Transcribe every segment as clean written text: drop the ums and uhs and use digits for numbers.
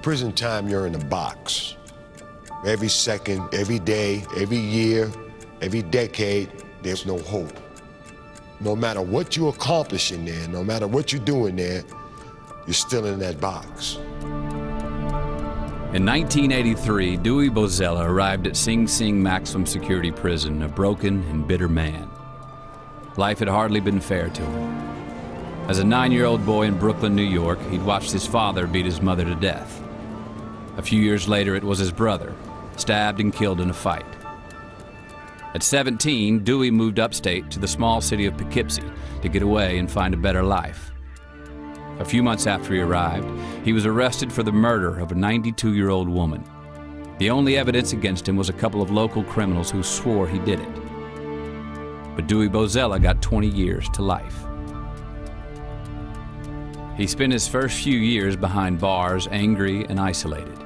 prison time, you're in a box. Every second, every day, every year, every decade, there's no hope. No matter what you accomplish in there, no matter what you do in there, you're still in that box. In 1983, Dewey Bozella arrived at Sing Sing Maximum Security Prison, a broken and bitter man. Life had hardly been fair to him. As a 9-year-old boy in Brooklyn, New York, he'd watched his father beat his mother to death. A few years later, it was his brother, stabbed and killed in a fight. At 17, Dewey moved upstate to the small city of Poughkeepsie to get away and find a better life. A few months after he arrived, he was arrested for the murder of a 92-year-old woman. The only evidence against him was a couple of local criminals who swore he did it. But Dewey Bozella got 20 years to life. He spent his first few years behind bars, angry and isolated.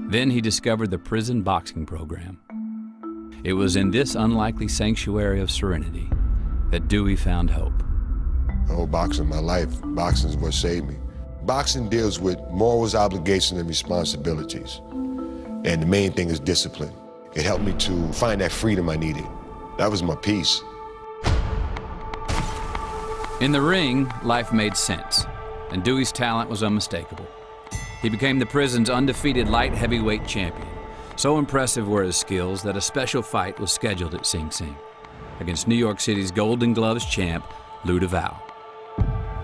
Then he discovered the prison boxing program. It was in this unlikely sanctuary of serenity that Dewey found hope. Oh, boxing, my life. Boxing is what saved me. Boxing deals with morals, obligations, and responsibilities. And the main thing is discipline. It helped me to find that freedom I needed. That was my peace. In the ring, life made sense, and Dewey's talent was unmistakable. He became the prison's undefeated light heavyweight champion. So impressive were his skills that a special fight was scheduled at Sing Sing against New York City's Golden Gloves champ, Lou DeVal.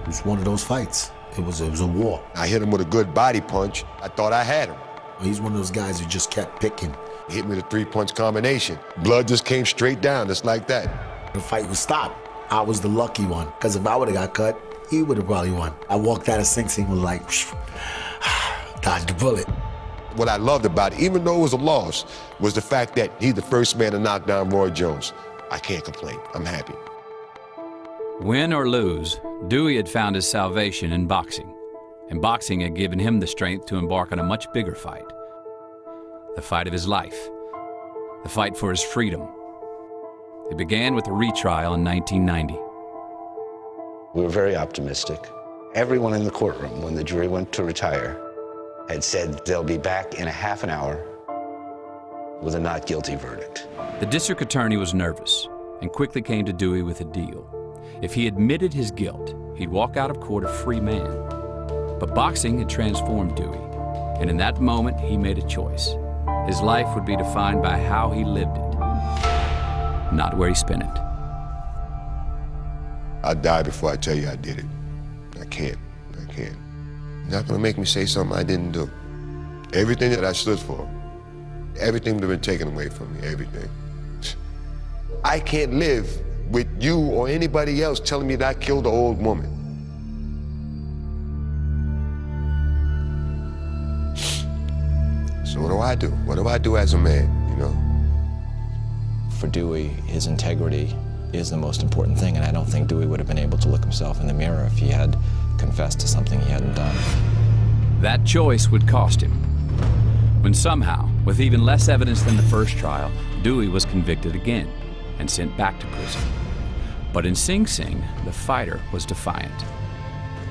It was one of those fights. It was a war. I hit him with a good body punch. I thought I had him. He's one of those guys who just kept picking. He hit me with a 3-punch combination. Blood just came straight down, just like that. The fight was stopped. I was the lucky one, because if I would have got cut, he would have probably won. I walked out of Sing Sing was like, dodged the bullet. What I loved about it, even though it was a loss, was the fact that he's the first man to knock down Roy Jones. I can't complain. I'm happy. Win or lose, Dewey had found his salvation in boxing, and boxing had given him the strength to embark on a much bigger fight. The fight of his life, the fight for his freedom. It began with a retrial in 1990. We were very optimistic. Everyone in the courtroom, when the jury went to retire, had said they'll be back in a half an hour with a not guilty verdict. The district attorney was nervous and quickly came to Dewey with a deal. If he admitted his guilt, he'd walk out of court a free man. But boxing had transformed Dewey, and in that moment, he made a choice. His life would be defined by how he lived it, not where he spent it. I'll die before I tell you I did it. I can't. You're not gonna make me say something I didn't do. Everything that I stood for, everything would have been taken away from me, everything. I can't live with you or anybody else telling me that I killed an old woman. So what do I do? What do I do as a man, you know? For Dewey, his integrity is the most important thing, and I don't think Dewey would have been able to look himself in the mirror if he had confessed to something he hadn't done. That choice would cost him. When somehow, with even less evidence than the first trial, Dewey was convicted again and sent back to prison. But in Sing Sing, the fighter was defiant.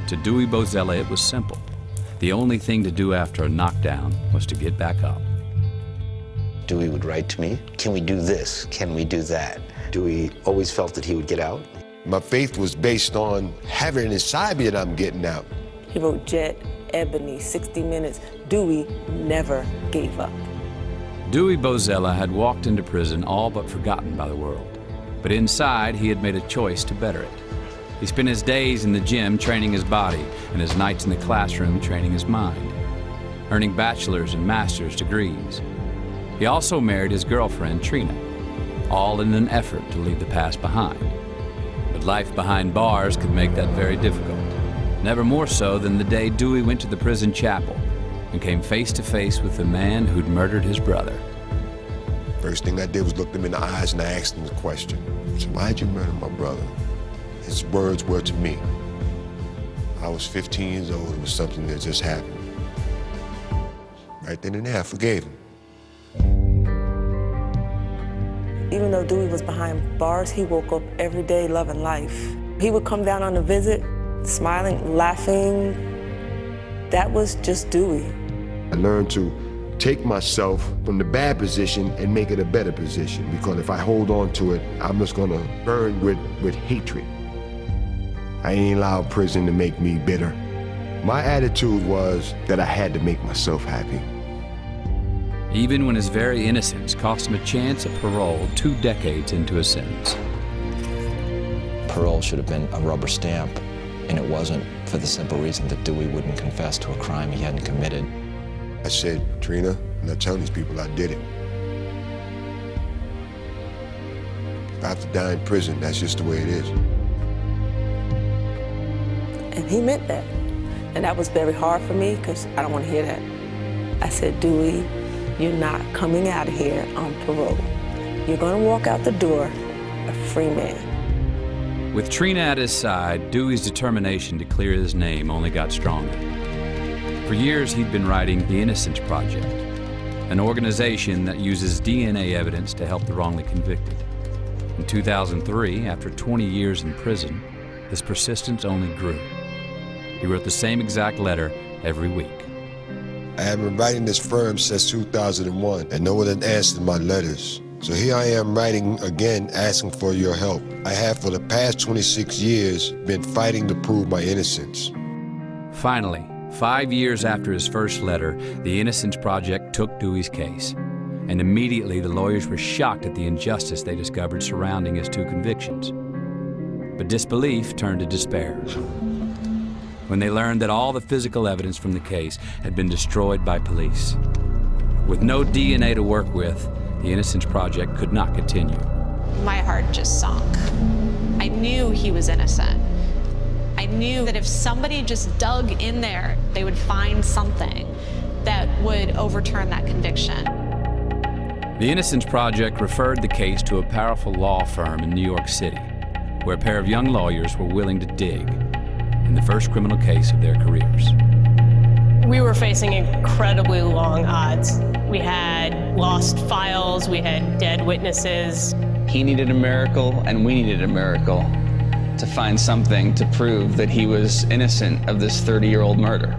To Dewey Bozella, it was simple. The only thing to do after a knockdown was to get back up. Dewey would write to me, can we do this? Can we do that? Dewey always felt that he would get out. My faith was based on having it inside me that I'm getting out. He wrote Jet, Ebony, 60 Minutes. Dewey never gave up. Dewey Bozella had walked into prison all but forgotten by the world. But inside, he had made a choice to better it. He spent his days in the gym training his body and his nights in the classroom training his mind, earning bachelor's and master's degrees. He also married his girlfriend, Trina, all in an effort to leave the past behind. But life behind bars could make that very difficult. Never more so than the day Dewey went to the prison chapel and came face to face with the man who'd murdered his brother. First thing I did was look him in the eyes and I asked him the question. I said, why'd you murder my brother? His words were to me. I was 15 years old. It was something that just happened. Right then and there, I forgave him. Even though Dewey was behind bars, he woke up every day loving life. He would come down on a visit, smiling, laughing. That was just Dewey. I learned to take myself from the bad position and make it a better position, because if I hold on to it, I'm just gonna burn with hatred. I ain't allowed prison to make me bitter. My attitude was that I had to make myself happy. Even when his very innocence cost him a chance at parole 2 decades into his sentence. Parole should have been a rubber stamp, and it wasn't, for the simple reason that Dewey wouldn't confess to a crime he hadn't committed. I said, Trina, I'm not telling these people I did it. If I have to die in prison, that's just the way it is. And he meant that. And that was very hard for me, because I don't want to hear that. I said, Dewey, you're not coming out of here on parole. You're going to walk out the door a free man. With Trina at his side, Dewey's determination to clear his name only got stronger. For years, he'd been writing the Innocence Project, an organization that uses DNA evidence to help the wrongly convicted. In 2003, after 20 years in prison, his persistence only grew. He wrote the same exact letter every week. I have been writing this firm since 2001, and no one had answered my letters. So here I am writing again, asking for your help. I have for the past 26 years been fighting to prove my innocence. Finally, 5 years after his first letter, the Innocence Project took Dewey's case. And immediately the lawyers were shocked at the injustice they discovered surrounding his 2 convictions. But disbelief turned to despair when they learned that all the physical evidence from the case had been destroyed by police. With no DNA to work with, the Innocence Project could not continue. My heart just sunk. I knew he was innocent. I knew that if somebody just dug in there, they would find something that would overturn that conviction. The Innocence Project referred the case to a powerful law firm in New York City, where a pair of young lawyers were willing to dig in the first criminal case of their careers. We were facing incredibly long odds. We had lost files, we had dead witnesses. He needed a miracle, and we needed a miracle to find something to prove that he was innocent of this 30-year-old murder.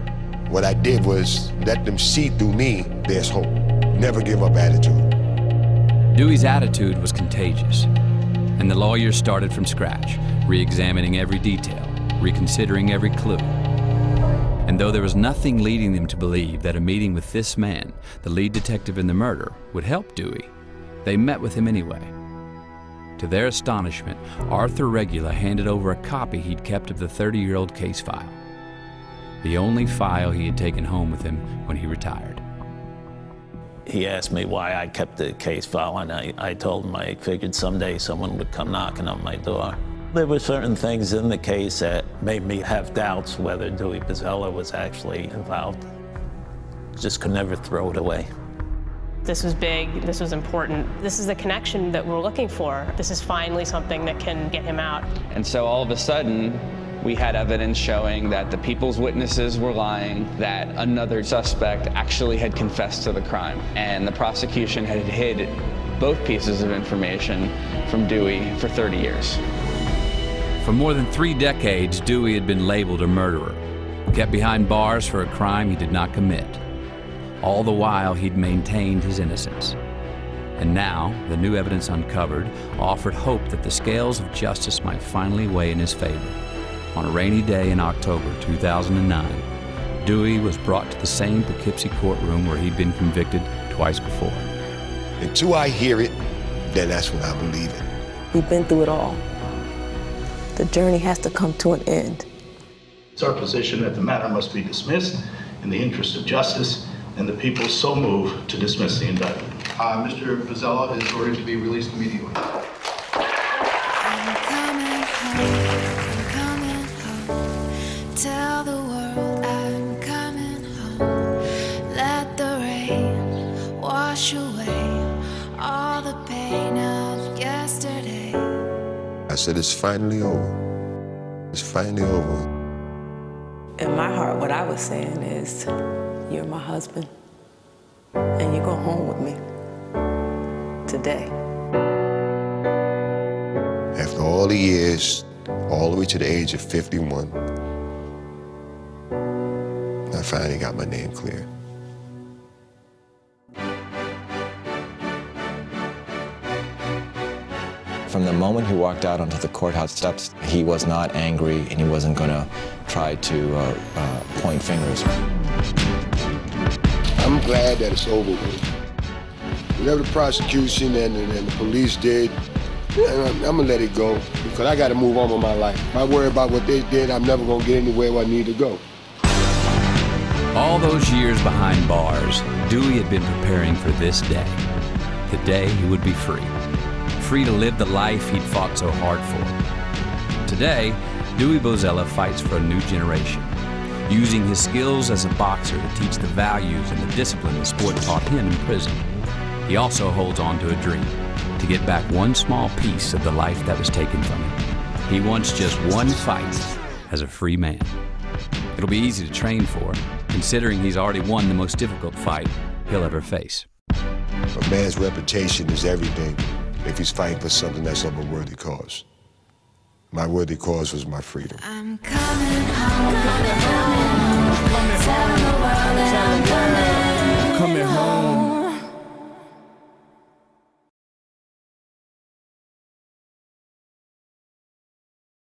What I did was let them see through me there's hope. Never give up attitude. Dewey's attitude was contagious, and the lawyers started from scratch, re-examining every detail, reconsidering every clue. And though there was nothing leading them to believe that a meeting with this man, the lead detective in the murder, would help Dewey, they met with him anyway. To their astonishment, Arthur Regula handed over a copy he'd kept of the 30-year-old case file, the only file he had taken home with him when he retired. He asked me why I kept the case file, and I told him I figured someday someone would come knocking on my door. There were certain things in the case that made me have doubts whether Dewey Bozella was actually involved. Just could never throw it away. This was big, this was important. This is the connection that we're looking for. This is finally something that can get him out. And so all of a sudden, we had evidence showing that the people's witnesses were lying, that another suspect actually had confessed to the crime, and the prosecution had hid both pieces of information from Dewey for 30 years. For more than 3 decades, Dewey had been labeled a murderer, kept behind bars for a crime he did not commit. All the while, he'd maintained his innocence. And now, the new evidence uncovered offered hope that the scales of justice might finally weigh in his favor. On a rainy day in October 2009, Dewey was brought to the same Poughkeepsie courtroom where he'd been convicted twice before. Until I hear it, then that's when I believe it. We've been through it all. The journey has to come to an end. It's our position that the matter must be dismissed in the interest of justice, and the people so move to dismiss the indictment. Mr. Bozella is ordered to be released immediately. I'm coming home. Tell the world I'm coming home. Let the rain wash away all the pain of yesterday. I said, it's finally over. It's finally over. In my heart, what I was saying is, you're my husband, and you go home with me today. After all the years, all the way to the age of 51, I finally got my name cleared. From the moment he walked out onto the courthouse steps, he was not angry and he wasn't going to try to point fingers. I'm glad that it's over with. Whatever the prosecution and the police did, I'm gonna let it go because I gotta move on with my life. If I worry about what they did, I'm never gonna get anywhere where I need to go. All those years behind bars, Dewey had been preparing for this day. The day he would be free. Free to live the life he'd fought so hard for. Today, Dewey Bozella fights for a new generation, using his skills as a boxer to teach the values and the discipline the sport taught him in prison. He also holds on to a dream, to get back one small piece of the life that was taken from him. He wants just one fight as a free man. It'll be easy to train for, considering he's already won the most difficult fight he'll ever face. A man's reputation is everything if he's fighting for something that's of a worthy cause. My worthy cause was my freedom. I'm coming home, coming home, tell the world that I'm coming